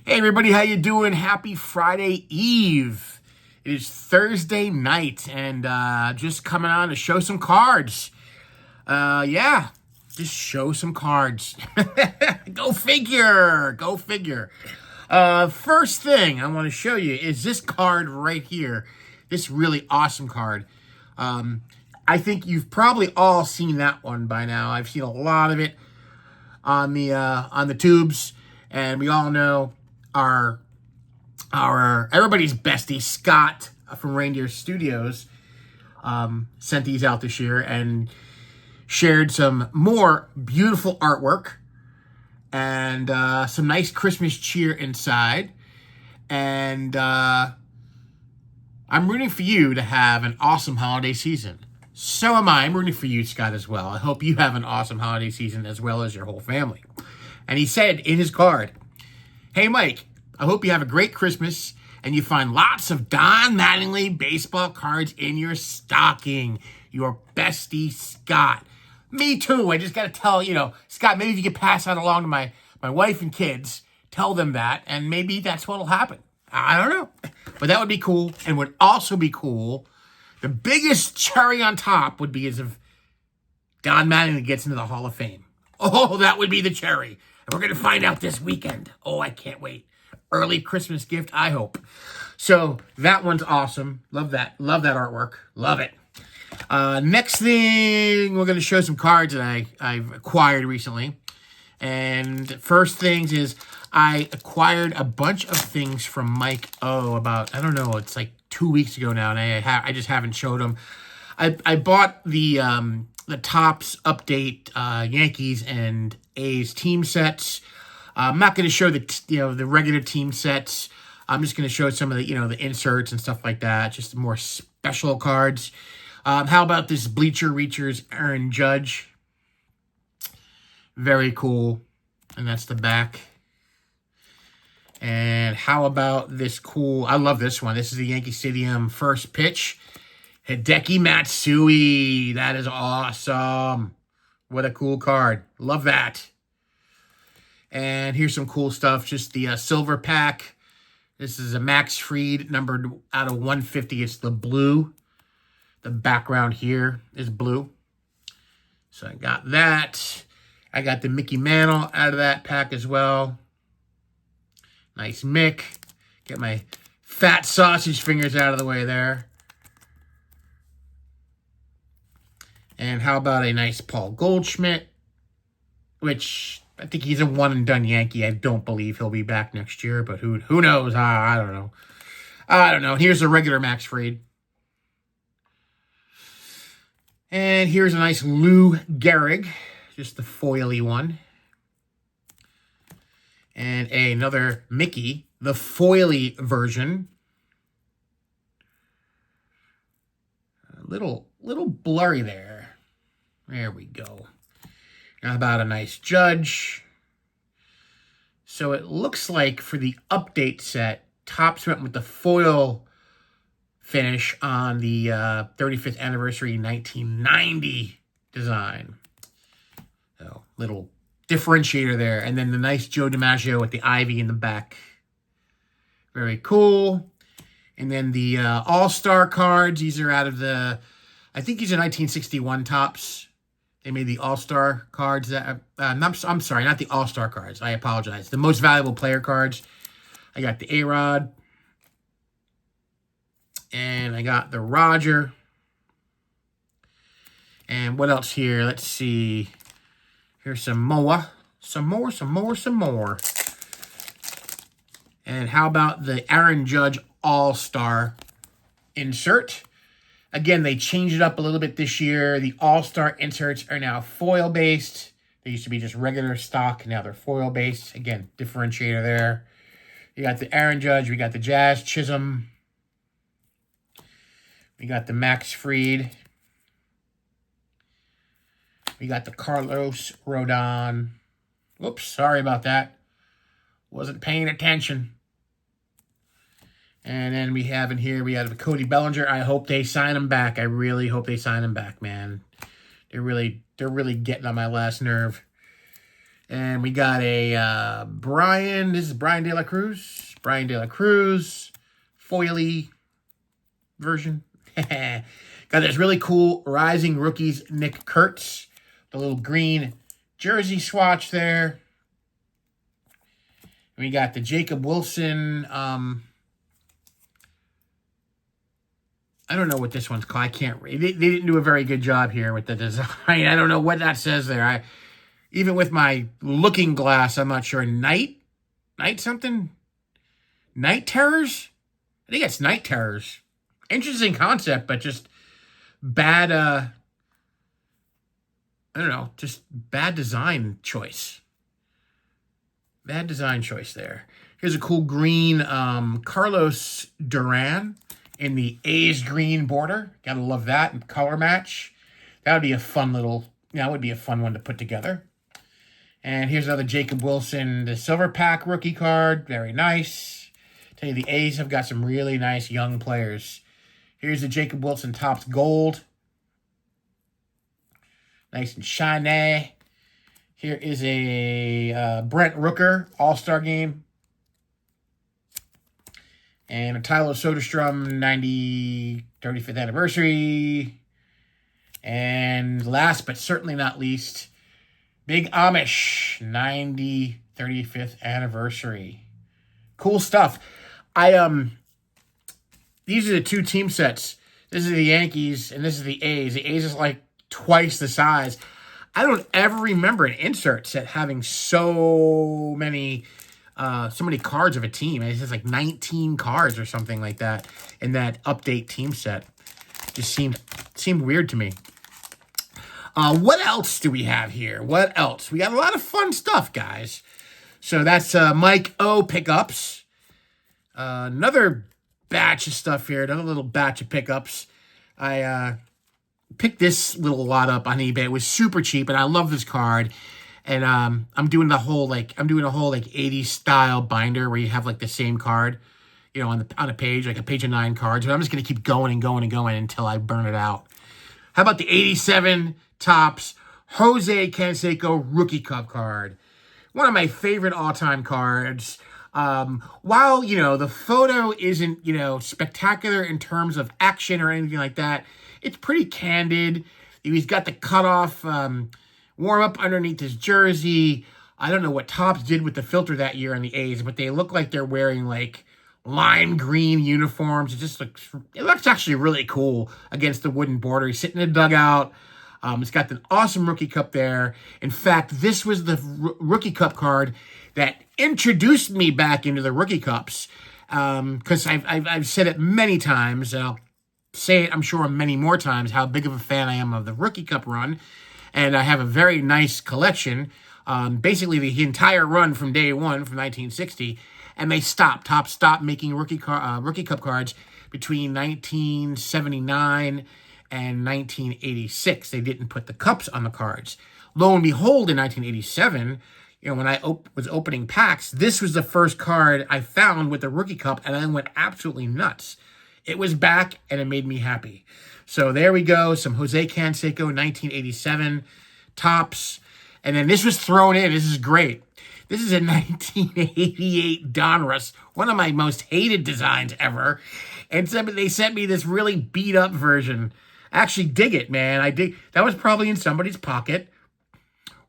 Hey everybody, how you doing? Happy Friday Eve. It is Thursday night and just coming on to show some cards. Yeah, just show some cards. Go figure. Go figure. First thing I want to show you is this card right here. This really awesome card. I think you've probably all seen that one by now. I've seen a lot of it on the tubes, and we all know our everybody's bestie Scott from Reindeer Studios sent these out this year and shared some more beautiful artwork and some nice Christmas cheer inside. And I'm rooting for you to have an awesome holiday season. So am I. I'm rooting for you, Scott, as well. I hope you have an awesome holiday season as well as your whole family. And he said in his card, "Hey, Mike, I hope you have a great Christmas and you find lots of Don Mattingly baseball cards in your stocking. Your bestie, Scott." Me too. I just got to tell, Scott, maybe if you could pass that along to my wife and kids, tell them that, and maybe that's what'll happen. I don't know. But that would be cool. And would also be cool, the biggest cherry on top would be as if Don Mattingly gets into the Hall of Fame. Oh, that would be the cherry. And we're going to find out this weekend. Oh, I can't wait. Early Christmas gift, I hope. So that one's awesome. Love that. Love that artwork. Love it. Next thing, we're going to show some cards that I've acquired recently. And first things is I acquired a bunch of things from Mike O about, I don't know, it's like 2 weeks ago now, and I just haven't showed them. I bought the Topps Update Yankees and A's team sets. I'm not going to show the regular team sets. I'm just going to show some of the the inserts and stuff like that. Just more special cards. How about this Bleacher Reachers Aaron Judge? Very cool. And that's the back. And how about this cool, I love this one. This is the Yankee Stadium first pitch. Hideki Matsui. That is awesome. What a cool card. Love that. And here's some cool stuff. Just the silver pack. This is a Max Fried numbered out of 150. It's the blue. The background here is blue. So I got that. I got the Mickey Mantle out of that pack as well. Nice Mick. Get my fat sausage fingers out of the way there. And how about a nice Paul Goldschmidt, which I think he's a one-and-done Yankee. I don't believe he'll be back next year, but who knows? I don't know. I don't know. Here's a regular Max Fried. And here's a nice Lou Gehrig, just the foily one. And another Mickey, the foily version. A little blurry there. There we go. How about a nice Judge? So it looks like for the update set, Topps went with the foil finish on the 35th anniversary 1990 design. So little differentiator there. And then the nice Joe DiMaggio with the ivy in the back. Very cool. And then the All-Star cards. These are out of the, I think these are 1961 Topps. They made the All-Star cards. I'm sorry, not the All-Star cards. I apologize. The most valuable player cards. I got the A-Rod. And I got the Roger. And what else here? Let's see. Here's some more. Some more. And how about the Aaron Judge All-Star insert? Again, they changed it up a little bit this year. The All-Star inserts are now foil-based. They used to be just regular stock. Now they're foil-based. Again, differentiator there. You got the Aaron Judge. We got the Jazz Chisholm. We got the Max Fried. We got the Carlos Rodon. Whoops, sorry about that. Wasn't paying attention. And then we have in here, we have Cody Bellinger. I hope they sign him back. I really hope they sign him back, man. They're really getting on my last nerve. And we got a Brian. This is Brian De La Cruz. Brian De La Cruz. Foily version. Got this really cool Rising Rookies Nick Kurtz. The little green jersey swatch there. We got the Jacob Wilson. I don't know what this one's called. I can't read. They didn't do a very good job here with the design. I don't know what that says there. Even with my looking glass, I'm not sure. Night something? Night Terrors? I think it's Night Terrors. Interesting concept, but just bad, I don't know, just bad design choice. Bad design choice there. Here's a cool green Carlos Duran in the A's green border. Gotta love that. And color match. That would be a fun little, that would be a fun one to put together. And here's another Jacob Wilson, the silver pack rookie card. Very nice. Tell you, the A's have got some really nice young players. Here's the Jacob Wilson Topps Gold. Nice and shiny. Here is a Brent Rooker All-Star Game. And a Tyler Soderstrom 35th anniversary. And last but certainly not least, Big Amish 35th anniversary. Cool stuff. These are the two team sets. This is the Yankees and this is the A's. The A's is like twice the size. I don't ever remember an insert set having so many cards of a team. It's just like 19 cards or something like that in that update team set. Just seemed weird to me. What else do we have here? What else? We got a lot of fun stuff, guys. So that's Mike O pickups. Another batch of stuff here. Another little batch of pickups. I picked this little lot up on eBay. It was super cheap, and I love this card. And I'm doing a whole 80s style binder where you have like the same card, you know, on a page, like a page of 9 cards. But I'm just gonna keep going and going and going until I burn it out. How about the 87 Topps Jose Canseco Rookie Cup card? One of my favorite all-time cards. While, you know, the photo isn't, you know, spectacular in terms of action or anything like that, it's pretty candid. He's got the cutoff warm-up underneath his jersey. I don't know what Topps did with the filter that year on the A's, but they look like they're wearing, like, lime green uniforms. It looks actually really cool against the wooden border. He's sitting in a dugout. It's got an awesome Rookie Cup there. In fact, this was the Rookie Cup card that introduced me back into the Rookie Cups. Because I've said it many times, and I'll say it, I'm sure, many more times, how big of a fan I am of the Rookie Cup run. And I have a very nice collection. Basically, the entire run from day one, from 1960. And they Topps stopped making Rookie Cup cards between 1979 and 1986. They didn't put the cups on the cards. Lo and behold, in 1987, you know, when I was opening packs, this was the first card I found with the Rookie Cup, and I went absolutely nuts. It was back, and it made me happy. So there we go, some Jose Canseco 1987 Topps. And then this was thrown in. This is great. This is a 1988 Donruss, one of my most hated designs ever. And they sent me this really beat-up version. I actually dig it, man. I dig. That was probably in somebody's pocket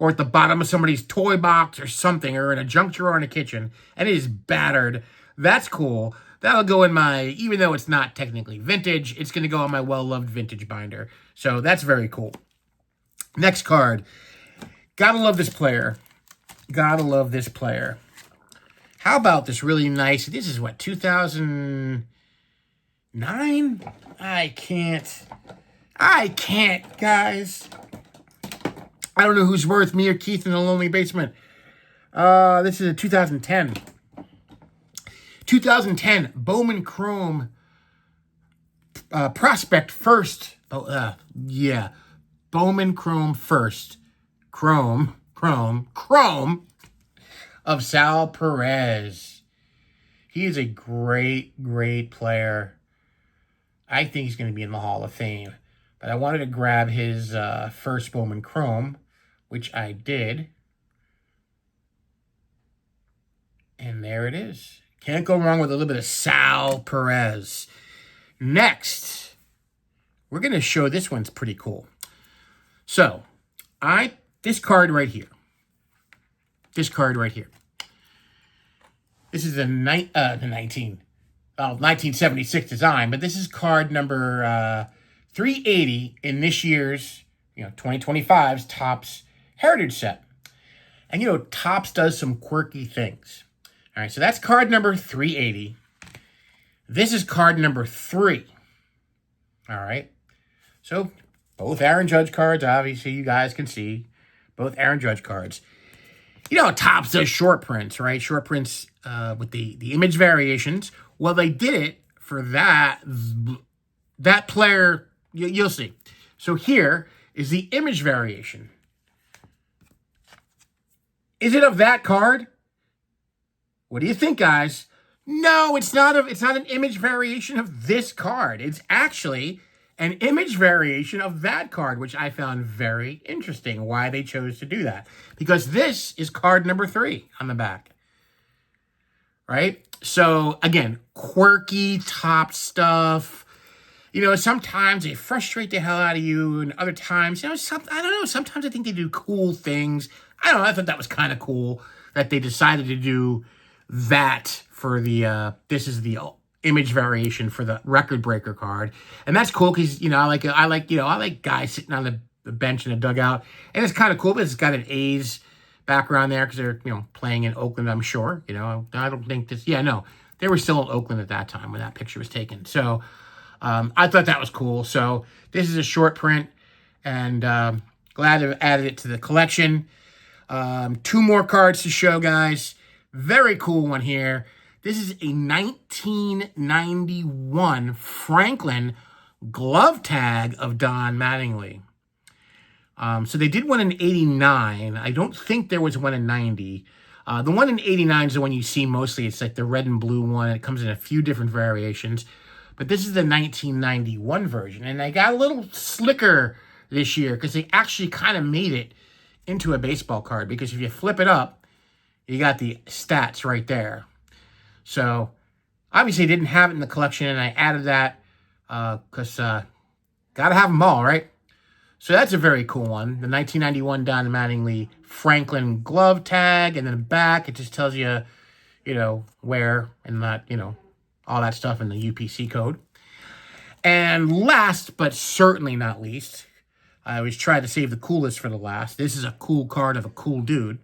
or at the bottom of somebody's toy box or something, or in a junk drawer in a kitchen, and it is battered. That's cool. That'll go in my, even though it's not technically vintage, it's going to go on my well-loved vintage binder. So that's very cool. Next card. Gotta love this player. Gotta love this player. How about this really nice, this is what, 2009? I can't, guys. I don't know who's worth, me or Keith in the lonely basement. This is a 2010. 2010 Bowman Chrome Prospect First. Bowman Chrome First. Chrome of Sal Perez. He is a great, great player. I think he's going to be in the Hall of Fame. But I wanted to grab his first Bowman Chrome, which I did. And there it is. Can't go wrong with a little bit of Sal Perez. Next, we're going to show this one's pretty cool. So, this card right here. This card right here. This is the 1976 design, but this is card number 380 in this year's, 2025's Topps Heritage set. And, Topps does some quirky things. All right, so that's card number 380. This is card number 3. All right. So both Aaron Judge cards, obviously, you guys can see. Both Aaron Judge cards. Topps does short prints, right? Short prints with the image variations. Well, they did it for that player. You'll see. So here is the image variation. Is it of that card? What do you think, guys? No, it's not an image variation of this card. It's actually an image variation of that card, which I found very interesting why they chose to do that. Because this is card number 3 on the back. Right? So, again, quirky top stuff. Sometimes they frustrate the hell out of you, and other times, I don't know, sometimes I think they do cool things. I don't know, I thought that was kind of cool that they decided to do that for the, this is the image variation for the record breaker card. And that's cool because, I like guys sitting on the bench in a dugout. And it's kind of cool because it's got an A's background there because they're, playing in Oakland, I'm sure. I don't think this, they were still in Oakland at that time when that picture was taken. So I thought that was cool. So this is a short print and glad to have added it to the collection. 2 more cards to show, guys. Very cool one here. This is a 1991 Franklin glove tag of Don Mattingly. So they did one in 89. I don't think there was one in 90. The one in 89 is the one you see mostly. It's like the red and blue one. It comes in a few different variations. But this is the 1991 version. And they got a little slicker this year because they actually kind of made it into a baseball card. Because if you flip it up, you got the stats right there. So, obviously, I didn't have it in the collection, and I added that because got to have them all, right? So, that's a very cool one. The 1991 Don Mattingly Franklin glove tag, and then the back, it just tells you, where and that, all that stuff in the UPC code. And last, but certainly not least, I always try to save the coolest for the last. This is a cool card of a cool dude.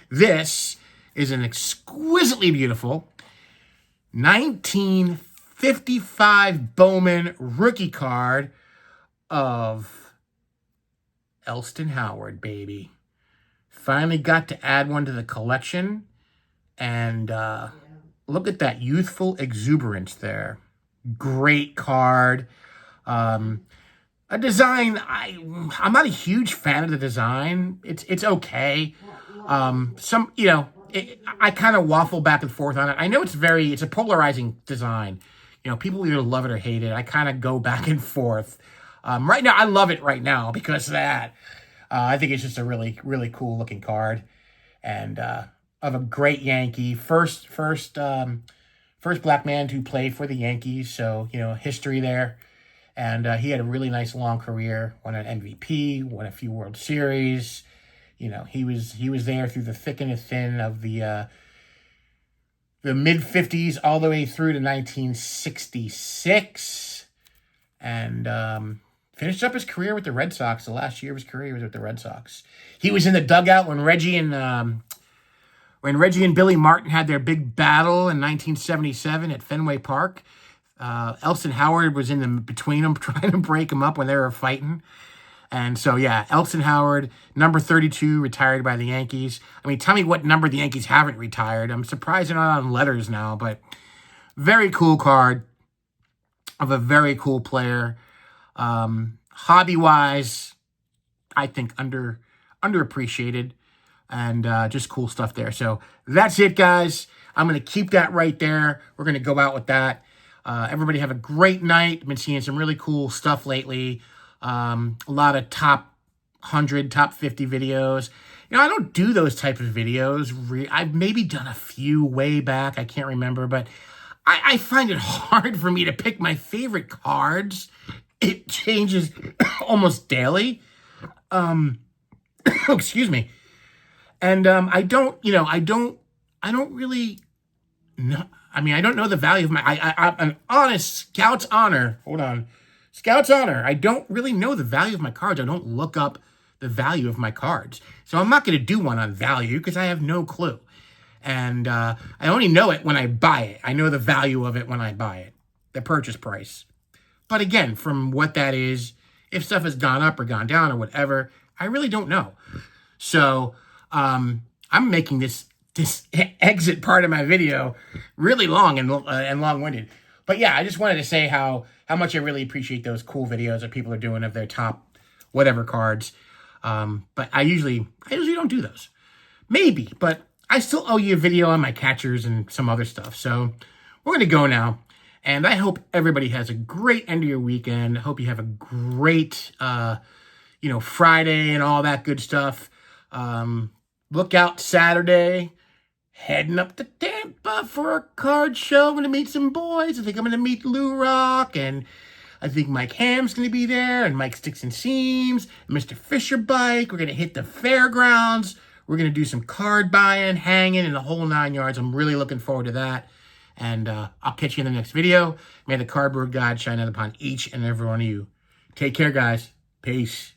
This is an exquisitely beautiful 1955 Bowman rookie card of Elston Howard, baby. Finally got to add one to the collection. And look at that youthful exuberance there. Great card. A design, I'm not a huge fan of the design. It's okay. I kind of waffle back and forth on it. I know it's a polarizing design. People either love it or hate it. I kind of go back and forth. Right now, I love it right now because of that. I think it's just a really, really cool looking card. And of a great Yankee. First black man to play for the Yankees. So, history there. And he had a really nice long career, won an MVP, won a few World Series. He was there through the thick and the thin of the mid-50s all the way through to 1966. And finished up his career with the Red Sox. The last year of his career was with the Red Sox. He was in the dugout when Reggie and Billy Martin had their big battle in 1977 at Fenway Park. Elston Howard was in between them trying to break them up when they were fighting. And so, yeah, Elston Howard, number 32, retired by the Yankees. I mean, tell me what number the Yankees haven't retired. I'm surprised they're not on letters now, but very cool card of a very cool player. Hobby-wise, I think underappreciated and just cool stuff there. So that's it, guys. I'm going to keep that right there. We're going to go out with that. Everybody have a great night. I've been seeing some really cool stuff lately. A lot of top 100, top 50 videos. I don't do those type of videos. I've maybe done a few way back. I can't remember, but I find it hard for me to pick my favorite cards. It changes almost daily. Excuse me. And I don't really know. I mean, I don't know the value of I'm an honest Scout's honor. Hold on. Scout's honor. I don't really know the value of my cards. I don't look up the value of my cards. So I'm not going to do one on value because I have no clue. And I only know it when I buy it. I know the value of it when I buy it, the purchase price. But again, from what that is, if stuff has gone up or gone down or whatever, I really don't know. So I'm making this exit part of my video really long and long-winded. But yeah, I just wanted to say how much I really appreciate those cool videos that people are doing of their top whatever cards. But I usually don't do those. Maybe, but I still owe you a video on my catchers and some other stuff. So we're going to go now. And I hope everybody has a great end of your weekend. I hope you have a great, Friday and all that good stuff. Look out Saturday. Heading up to Tampa for a card show. I'm going to meet some boys. I think I'm going to meet Lou Rock, and I think Mike Ham's going to be there, and Mike Sticks and Seams, and Mr. Fisher Bike. We're going to hit the fairgrounds. We're going to do some card buying, hanging, and the whole 9 yards. I'm really looking forward to that. And I'll catch you in the next video. May the cardboard God shine out upon each and every one of you. Take care, guys. Peace.